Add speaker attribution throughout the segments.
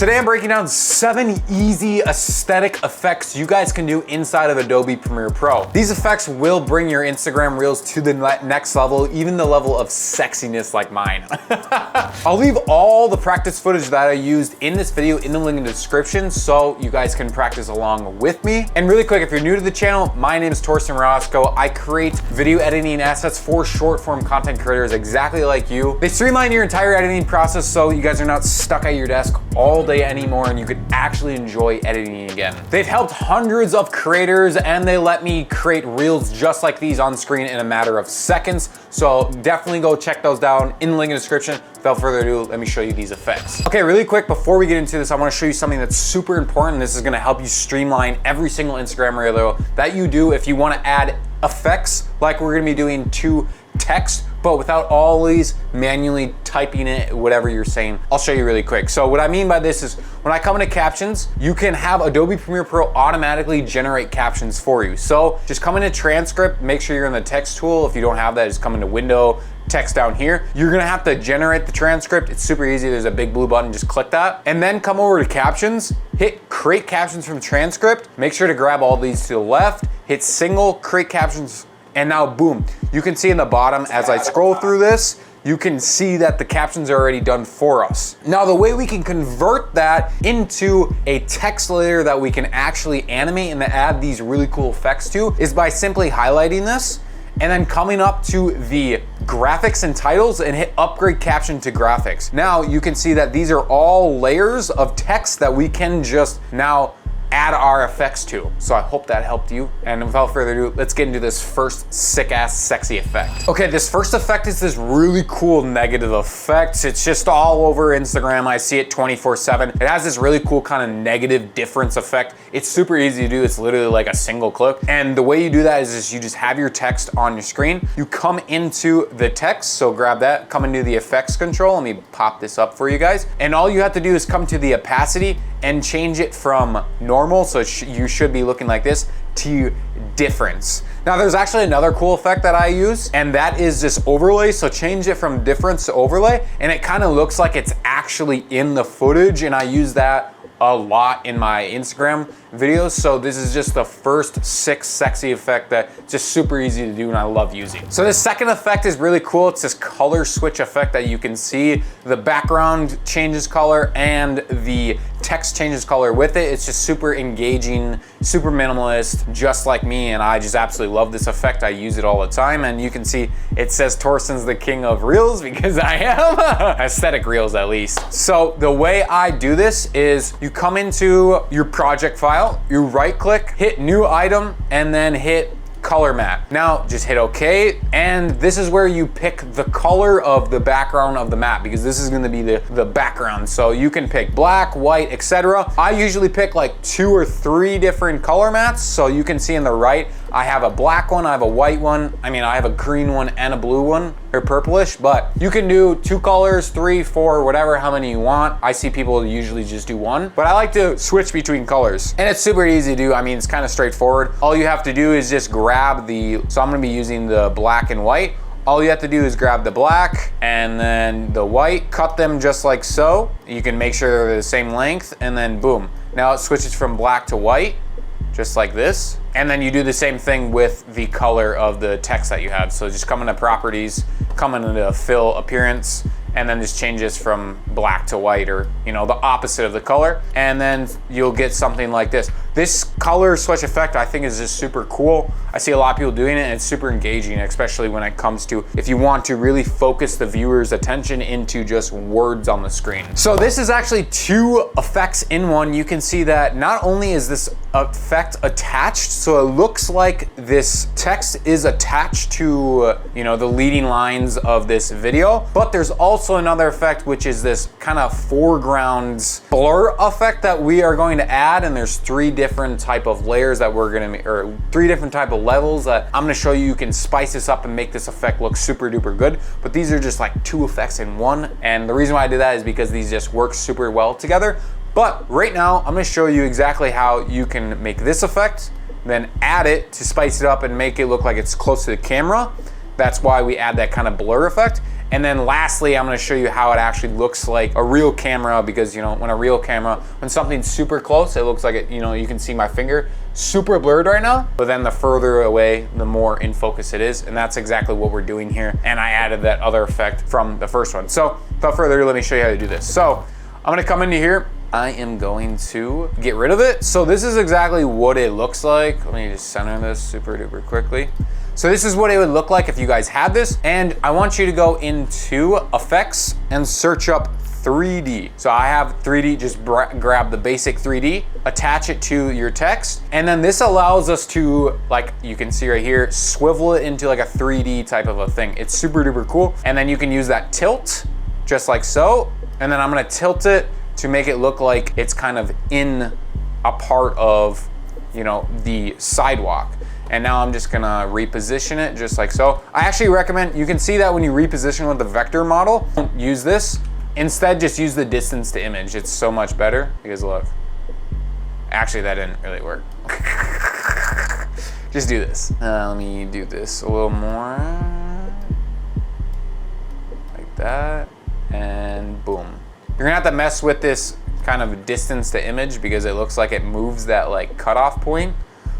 Speaker 1: Today I'm breaking down 7 easy aesthetic effects you guys can do inside of Adobe Premiere Pro. These effects will bring your Instagram Reels to the next level, even the level of sexiness like mine. I'll leave all the practice footage that I used in this video in the link in the description so you guys can practice along with me. And really quick, if you're new to the channel, my name is Torsten Roscoe. I create video editing assets for short form content creators exactly like you. They streamline your entire editing process so you guys are not stuck at your desk all day anymore and you could actually enjoy editing again. They've helped hundreds of creators and they let me create reels just like these on screen in a matter of seconds. So definitely go check those down in the link in the description. Without further ado, let me show you these effects. Okay, really quick, before we get into this, I wanna show you something that's super important. This is gonna help you streamline every single Instagram reel that you do if you wanna add effects like we're gonna be doing to text, but without always manually typing it, whatever you're saying. I'll show you really quick. So what I mean by this is when I come into captions, you can have Adobe Premiere Pro automatically generate captions for you. So just come into transcript, make sure you're in the text tool. If you don't have that, just come into window, text down here. You're gonna have to generate the transcript. It's super easy. There's a big blue button, just click that. And then come over to captions, hit create captions from transcript. Make sure to grab all these to the left, hit single, create captions, and now boom. You can see in the bottom as I scroll through this, you can see that the captions are already done for us. Now the way we can convert that into a text layer that we can actually animate and add these really cool effects to is by simply highlighting this and then coming up to the graphics and titles and hit upgrade caption to graphics. Now you can see that these are all layers of text that we can just now add our effects to. So I hope that helped you. And without further ado, let's get into this first sick ass sexy effect. Okay, this first effect is this really cool negative effect. It's just all over Instagram. I see it 24/7. It has this really cool kind of negative difference effect. It's super easy to do. It's literally like a single click. And the way you do that is you just have your text on your screen. You come into the text, so grab that, come into the effects control. Let me pop this up for you guys. And all you have to do is come to the opacity and change it from normal, so you should be looking like this, to difference. Now there's actually another cool effect that I use, and that is this overlay. So change it from difference to overlay, and it kind of looks like it's actually in the footage, and I use that a lot in my Instagram videos. So this is just the first sick, sexy effect that's just super easy to do and I love using. So this second effect is really cool. It's this color switch effect that you can see. The background changes color and the text changes color with it. It's just super engaging, super minimalist, just like me, and I just absolutely love this effect. I use it all the time, and you can see it says Torsten's the king of reels because I am. Aesthetic reels at least. So the way I do this is you come into your project file, you right click, hit new item, and then hit color map. Now just hit OK, and this is where you pick the color of the background of the map because this is gonna be the background. So you can pick black, white, etc. I usually pick like 2 or 3 different color mats. So you can see in the right, I have a black one, I have a white one, I have a green one and a blue one, or purplish, but you can do 2 colors, 3, 4, whatever, how many you want. I see people usually just do 1, but I like to switch between colors. And it's super easy to do. It's kind of straightforward. All you have to do is just grab so I'm gonna be using the black and white. All you have to do is grab the black and then the white, cut them just like so. You can make sure they're the same length, and then boom. Now it switches from black to white, just like this. And then you do the same thing with the color of the text that you have. So just come into properties, come into fill appearance, and then just changes from black to white, or the opposite of the color, and then you'll get something like this. This color switch effect I think is just super cool. I see a lot of people doing it and it's super engaging, especially when it comes to if you want to really focus the viewer's attention into just words on the screen. So this is actually 2 effects in one. You can see that not only is this effect attached, so it looks like this text is attached to the leading lines of this video, but there's also another effect, which is this kind of foreground blur effect that we are going to add, and there's 3 different type of layers that we're gonna make, or 3 different type of levels that I'm gonna show you. You can spice this up and make this effect look super duper good, but these are just like 2 effects in one, and the reason why I do that is because these just work super well together. But right now I'm gonna show you exactly how you can make this effect, then add it to spice it up and make it look like it's close to the camera. That's why we add that kind of blur effect. And then lastly, I'm gonna show you how it actually looks like a real camera, because when something's super close, it looks like it, you can see my finger, super blurred right now, but then the further away, the more in focus it is. And that's exactly what we're doing here. And I added that other effect from the first one. So without further ado, let me show you how to do this. So I'm gonna come into here. I am going to get rid of it. So this is exactly what it looks like. Let me just center this super duper quickly. So this is what it would look like if you guys had this. And I want you to go into effects and search up 3D. So I have 3D, just grab the basic 3D, attach it to your text. And then this allows us to, like you can see right here, swivel it into like a 3D type of a thing. It's super duper cool. And then you can use that tilt, just like so. And then I'm gonna tilt it to make it look like it's kind of in a part of, the sidewalk. And now I'm just gonna reposition it just like so. I actually recommend, you can see that when you reposition with the vector model, don't use this. Instead, just use the distance to image. It's so much better, because look, actually that didn't really work. Just do this. Let me do this a little more, like that, and boom. You're gonna have to mess with this kind of distance to image, because it looks like it moves that like cutoff point.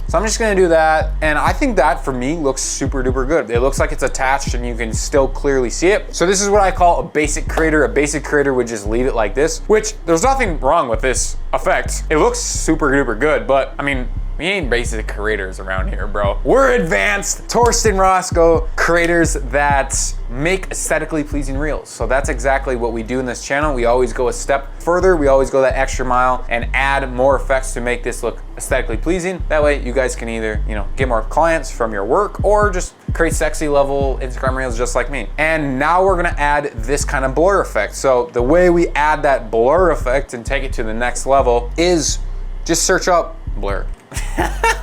Speaker 1: So I'm just gonna do that, and I think that for me looks super duper good. It looks like it's attached and you can still clearly see it. So this is what I call a basic creator. A basic creator would just leave it like this, which there's nothing wrong with this effect. It looks super duper good, but I mean, we ain't basic creators around here, bro. We're advanced Torsten Roscoe creators that make aesthetically pleasing reels. So that's exactly what we do in this channel. We always go a step further. We always go that extra mile and add more effects to make this look aesthetically pleasing. That way you guys can either, get more clients from your work, or just create sexy level Instagram reels just like me. And now we're gonna add this kind of blur effect. So the way we add that blur effect and take it to the next level is just search up blur.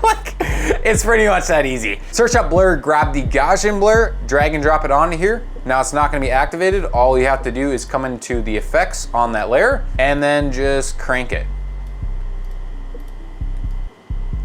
Speaker 1: Like, it's pretty much that easy. Search up blur, grab the Gaussian blur, drag and drop it onto here. Now it's not gonna be activated. All you have to do is come into the effects on that layer and then just crank it.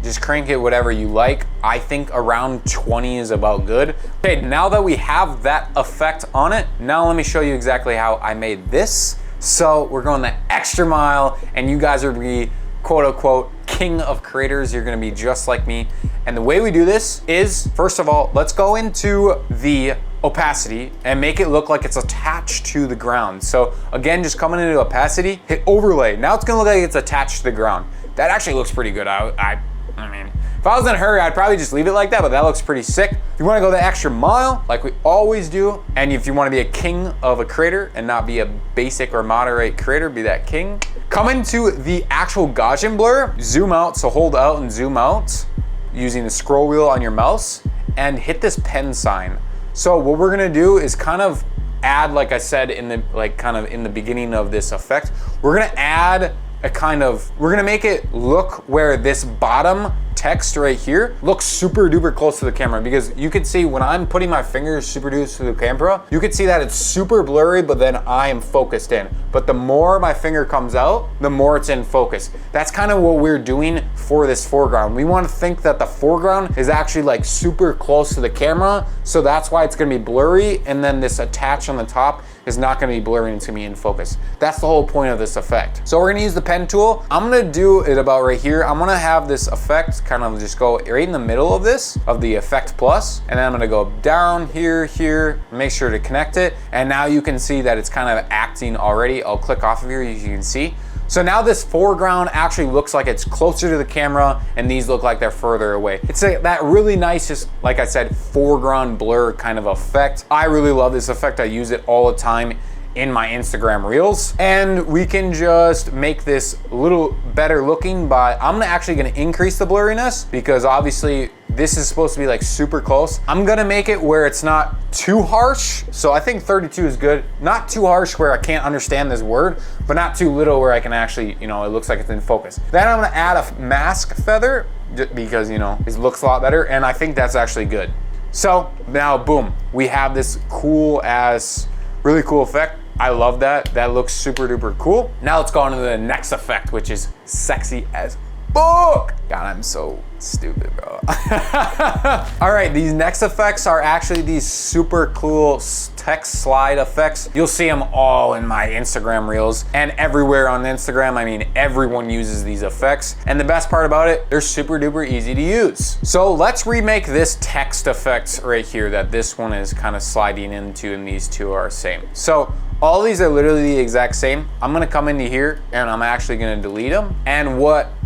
Speaker 1: Just crank it whatever you like. I think around 20 is about good. Okay, now that we have that effect on it, now let me show you exactly how I made this. So we're going the extra mile, and you guys are gonna be quote unquote king of creators. You're gonna be just like me. And the way we do this is, first of all, let's go into the opacity and make it look like it's attached to the ground. So again, just coming into opacity, hit overlay. Now it's gonna look like it's attached to the ground. That actually looks pretty good. I mean, if I was in a hurry, I'd probably just leave it like that, but that looks pretty sick. If you wanna go the extra mile, like we always do, and if you wanna be a king of a creator and not be a basic or moderate creator, be that king, come into the actual Gaussian blur, zoom out, so hold out and zoom out using the scroll wheel on your mouse, and hit this pen sign. So what we're gonna do is kind of add, like I said, in the beginning of this effect, we're gonna add we're gonna make it look where this bottom text right here looks super duper close to the camera, because you can see when I'm putting my fingers super duper to the camera, you can see that it's super blurry, but then I am focused in. But the more my finger comes out, the more it's in focus. That's kind of what we're doing for this foreground. We want to think that the foreground is actually like super close to the camera, so that's why it's gonna be blurry, and then this attach on the top is not gonna be blurry, and it's gonna be in focus. That's the whole point of this effect. So we're gonna use the pen tool. I'm gonna do it about right here. I'm gonna have this effect kind of just go right in the middle of this, of the effect plus, and then I'm gonna go down here, make sure to connect it. And now you can see that it's kind of acting already. I'll click off of here, as you can see. So now this foreground actually looks like it's closer to the camera, and these look like they're further away. It's that really nice, just like I said, foreground blur kind of effect. I really love this effect. I use it all the time in my Instagram reels. And we can just make this a little better looking by, I'm actually gonna increase the blurriness, because obviously this is supposed to be like super close. I'm gonna make it where it's not too harsh. So I think 32 is good. Not too harsh where I can't understand this word, but not too little where I can actually, it looks like it's in focus. Then I'm gonna add a mask feather, because it looks a lot better, and I think that's actually good. So now, boom, we have this cool ass, really cool effect. I love that. That looks super duper cool. Now let's go on to the next effect, which is sexy as Fuck! God, I'm so stupid, bro. All right, these next effects are actually these super cool text slide effects. You'll see them all in my Instagram reels and everywhere on Instagram. I mean, everyone uses these effects. And the best part about it, they're super duper easy to use. So let's remake this text effect right here that this one is kind of sliding into, and these two are same. So all these are literally the exact same. I'm gonna come into here and I'm actually gonna delete them. And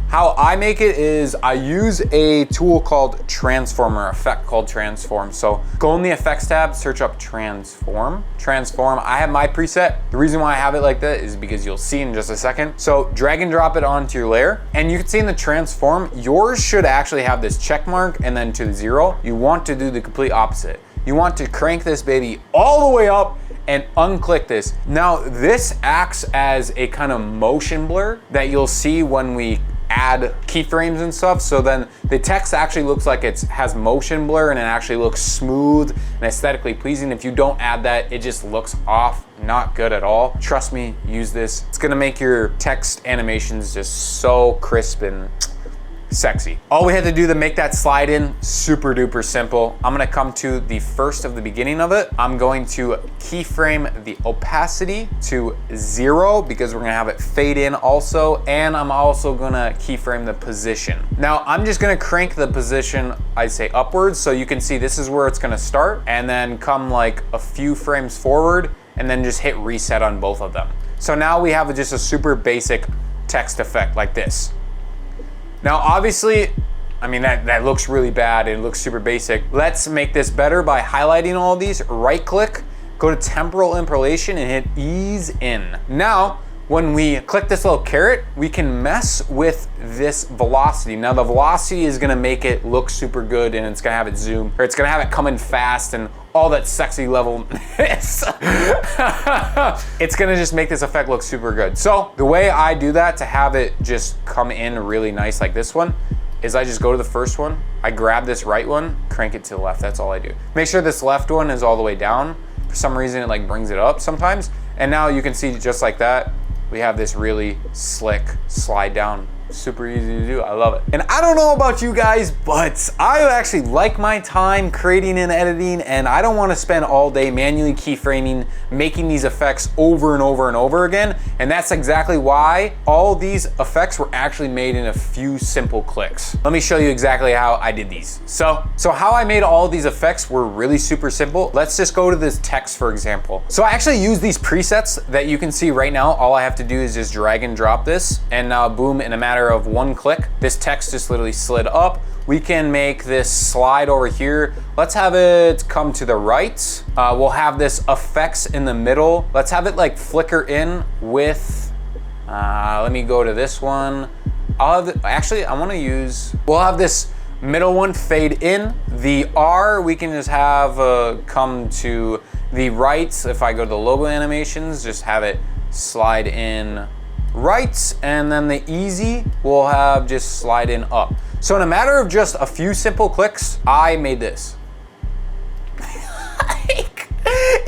Speaker 1: how I make it is I use a tool called Transformer, effect called Transform. So go in the effects tab, search up Transform. I have my preset. The reason why I have it like that is because you'll see in just a second. So drag and drop it onto your layer, and you can see in the Transform, yours should actually have this check mark and then to the 0. You want to do the complete opposite. You want to crank this baby all the way up and unclick this. Now this acts as a kind of motion blur that you'll see when we add keyframes and stuff. So then the text actually looks like it has motion blur, and it actually looks smooth and aesthetically pleasing. If you don't add that, it just looks off, not good at all. Trust me, use this. It's gonna make your text animations just so crisp and sexy. All we had to do to make that slide in, super duper simple. I'm gonna come to the first of the beginning of it. I'm going to keyframe the opacity to 0 because we're gonna have it fade in also. And I'm also gonna keyframe the position. Now I'm just gonna crank the position, I'd say upwards. So you can see this is where it's gonna start, and then come like a few frames forward, and then just hit reset on both of them. So now we have just a super basic text effect like this. Now, obviously, I mean, that looks really bad. It looks super basic. Let's make this better by highlighting all of these, right click, go to temporal interpolation and hit ease in. Now, when we click this little caret, we can mess with this velocity. Now the velocity is gonna make it look super good, and it's gonna have it zoom, or it's gonna have it come in fast and all that sexy level. It's gonna just make this effect look super good. So the way I do that to have it just come in really nice like this one is I just go to the first one, I grab this right one, crank it to the left, that's all I do. Make sure this left one is all the way down. For some reason it like brings it up sometimes. And now you can see just like that, we have this really slick slide down. Super easy to do, I love it. And I don't know about you guys, but I actually like my time creating and editing, and I don't wanna spend all day manually keyframing, making these effects over and over and over again. And that's exactly why all these effects were actually made in a few simple clicks. Let me show you exactly how I did these. So how I made all of these effects were really super simple. Let's just go to this text, for example. So I actually use these presets that you can see right now. All I have to do is just drag and drop this, and now boom, in a matter of one click, this text just literally slid up. We can make this slide over here. Let's have it come to the right. We'll have this effects in the middle. Let's have it like flicker in with, let me go to this one. We'll have this middle one fade in. The R, we can just have come to the right. If I go to the logo animations, just have it slide in right, and then the easy will have just slide in up. So in a matter of just a few simple clicks, I made this.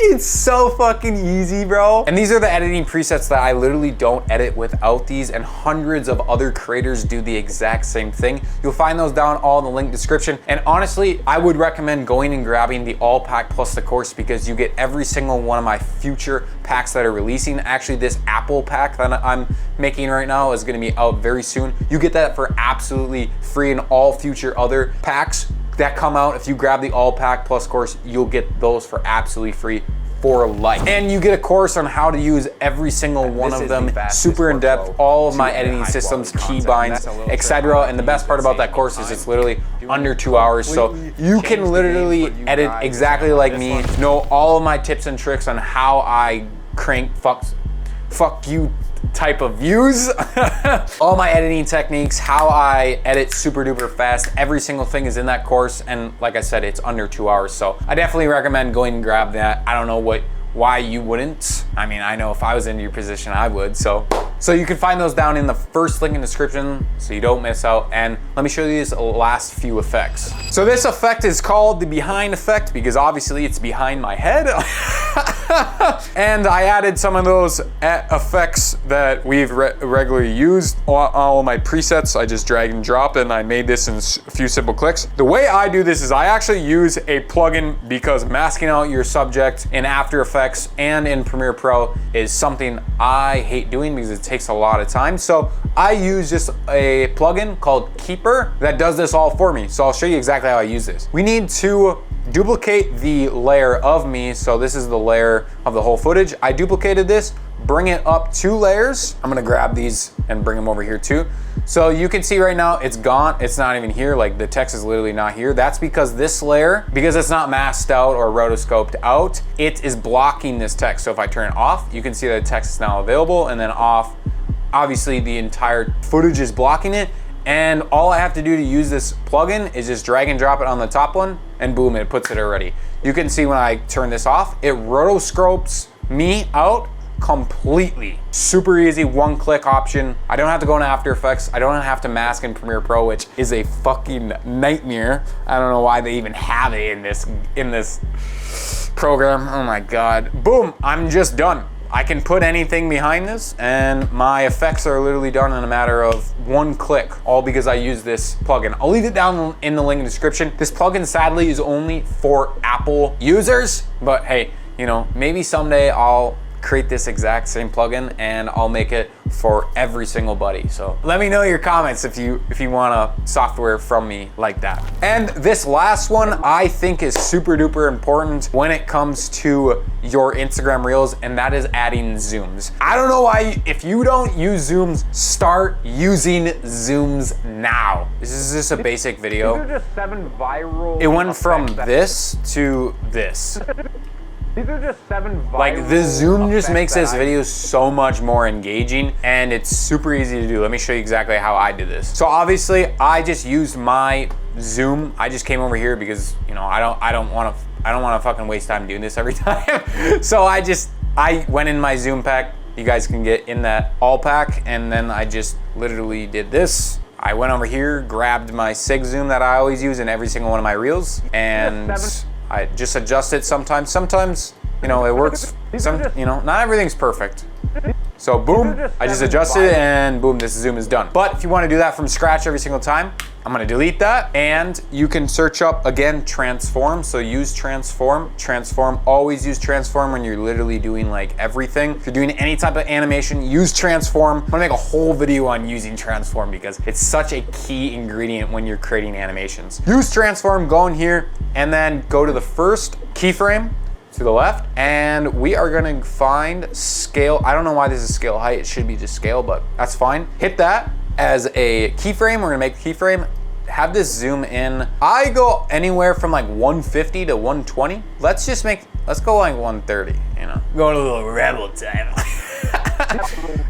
Speaker 1: It's so fucking easy, bro. And these are the editing presets that I literally don't edit without these, and hundreds of other creators do the exact same thing. You'll find those down all in the link description. And honestly, I would recommend going and grabbing the all pack plus the course, because you get every single one of my future packs that are releasing. Actually, this Apple pack that I'm making right now is gonna be out very soon. You get that for absolutely free, and all future other packs that come out, if you grab the all pack plus course, you'll get those for absolutely free for life. And you get a course on how to use every single one of them, super in depth, all of my editing systems, keybinds, etc. And the best part about that course is it's literally under 2 hours. So you can literally edit exactly like me, know all of my tips and tricks on how I crank fuck you type of views. All my editing techniques, how I edit super duper fast, every single thing is in that course. And like I said, it's under 2 hours. So I definitely recommend going and grab that. I don't know why you wouldn't. I mean, I know if I was in your position, I would. So you can find those down in the first link in the description so you don't miss out. And let me show you these last few effects. So this effect is called the behind effect because obviously it's behind my head. And I added some of those effects that we've regularly used. All of my presets, I just drag and drop, and I made this in a few simple clicks. The way I do this is I actually use a plugin because masking out your subject in After Effects and in Premiere Pro is something I hate doing because it takes a lot of time. So I use just a plugin called Keeper that does this all for me. So I'll show you exactly how I use this. We need to duplicate the layer of me. So this is the layer of the whole footage. I duplicated this, bring it up 2 layers. I'm gonna grab these and bring them over here too. So you can see right now it's gone. It's not even here. Like the text is literally not here. That's because this layer, because it's not masked out or rotoscoped out, it is blocking this text. So if I turn it off, you can see that the text is now available, and then off, obviously the entire footage is blocking it. And all I have to do to use this plugin is just drag and drop it on the top one, and boom, it puts it already. You can see when I turn this off, it rotoscopes me out completely. Super easy, 1-click option. I don't have to go into After Effects. I don't have to mask in Premiere Pro, which is a fucking nightmare. I don't know why they even have it in this program. Oh my God. Boom, I'm just done. I can put anything behind this, and my effects are literally done in a matter of 1 click, all because I use this plugin. I'll leave it down in the link in the description. This plugin sadly is only for Apple users, but hey, you know, maybe someday I'll create this exact same plugin and I'll make it for every single buddy. So let me know your comments if you want a software from me like that. And this last one I think is super duper important when it comes to your Instagram Reels, and that is adding zooms. I don't know why, if you don't use zooms, start using zooms now. This is just a basic video.
Speaker 2: These are just 7 viral.
Speaker 1: It went from this to this.
Speaker 2: These are just 7 viral.
Speaker 1: Like the zoom just makes this video so much more engaging, and it's super easy to do. Let me show you exactly how I did this. So obviously I just used my zoom. I just came over here because, you know, I don't want to fucking waste time doing this every time. So I went in my zoom pack. You guys can get in that all pack, and then I just literally did this. I went over here, grabbed my SIG zoom that I always use in every single one of my reels, and I just adjust it sometimes. Sometimes, you know, it works. You know, not everything's perfect. So boom, I just adjusted it, and boom, this zoom is done. But if you want to do that from scratch every single time, I'm gonna delete that, and you can search up, again, transform. So use transform. Always use transform when you're literally doing like everything. If you're doing any type of animation, use transform. I'm gonna make a whole video on using transform because it's such a key ingredient when you're creating animations. Use transform, go in here, and then go to the first keyframe to the left, and we are gonna find scale. I don't know why this is scale height. It should be just scale, but that's fine. Hit that as a keyframe. We're gonna make a keyframe. Have this zoom in. I go anywhere from like 150 to 120. Let's go like 130, you know. Going a little rebel time.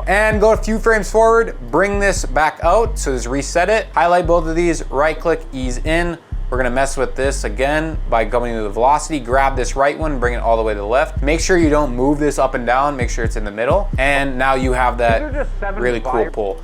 Speaker 1: And go a few frames forward, bring this back out. So just reset it, highlight both of these, right click, ease in. We're gonna mess with this again by going to the velocity, grab this right one, bring it all the way to the left. Make sure you don't move this up and down, make sure it's in the middle. And now you have that really cool pull.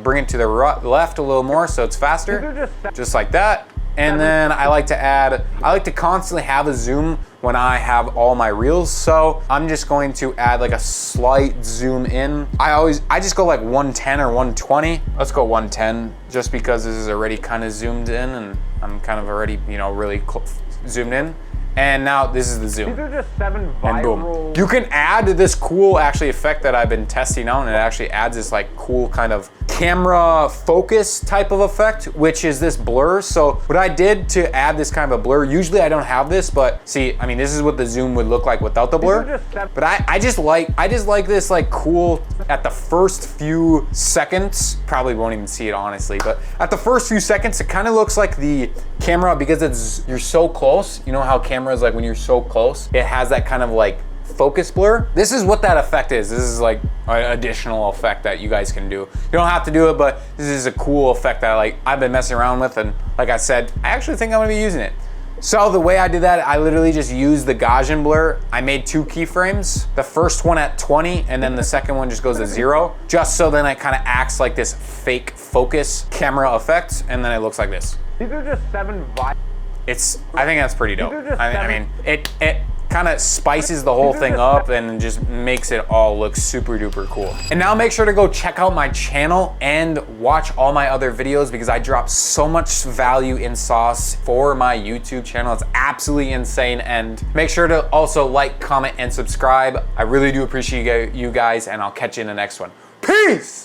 Speaker 1: Bring it to the left a little more so it's faster, just like that. And then I like to constantly have a zoom when I have all my reels. So I'm just going to add like a slight zoom in. I just go like 110 or 120. Let's go 110 just because this is already kind of zoomed in and I'm kind of already, you know, really zoomed in. And now this is the zoom.
Speaker 2: These are just 7 viral.
Speaker 1: And boom. You can add this cool actually effect that I've been testing out, and it actually adds this like cool kind of camera focus type of effect, which is this blur. So what I did to add this kind of a blur, usually I don't have this, but see, I mean, this is what the zoom would look like without the blur. But I just like this like cool at the first few seconds, probably won't even see it honestly, but at the first few seconds, it kind of looks like the camera, because you're so close. You know how cameras, like when you're so close, it has that kind of like focus blur. This is what that effect is. This is like an additional effect that you guys can do. You don't have to do it, but this is a cool effect that I've been messing around with, and like I said, I actually think I'm gonna be using it. So the way I did that, I literally just used the Gaussian blur. I made 2 keyframes, the first one at 20, and then the second one just goes to 0, just so then it kind of acts like this fake focus camera effect, and then it looks like this.
Speaker 2: These are just 7 viral.
Speaker 1: I think that's pretty dope. I mean, kind of spices the whole thing up and just makes it all look super duper cool. And now make sure to go check out my channel and watch all my other videos because I drop so much value in sauce for my YouTube channel. It's absolutely insane. And make sure to also like, comment, and subscribe. I really do appreciate you guys, and I'll catch you in the next one. Peace!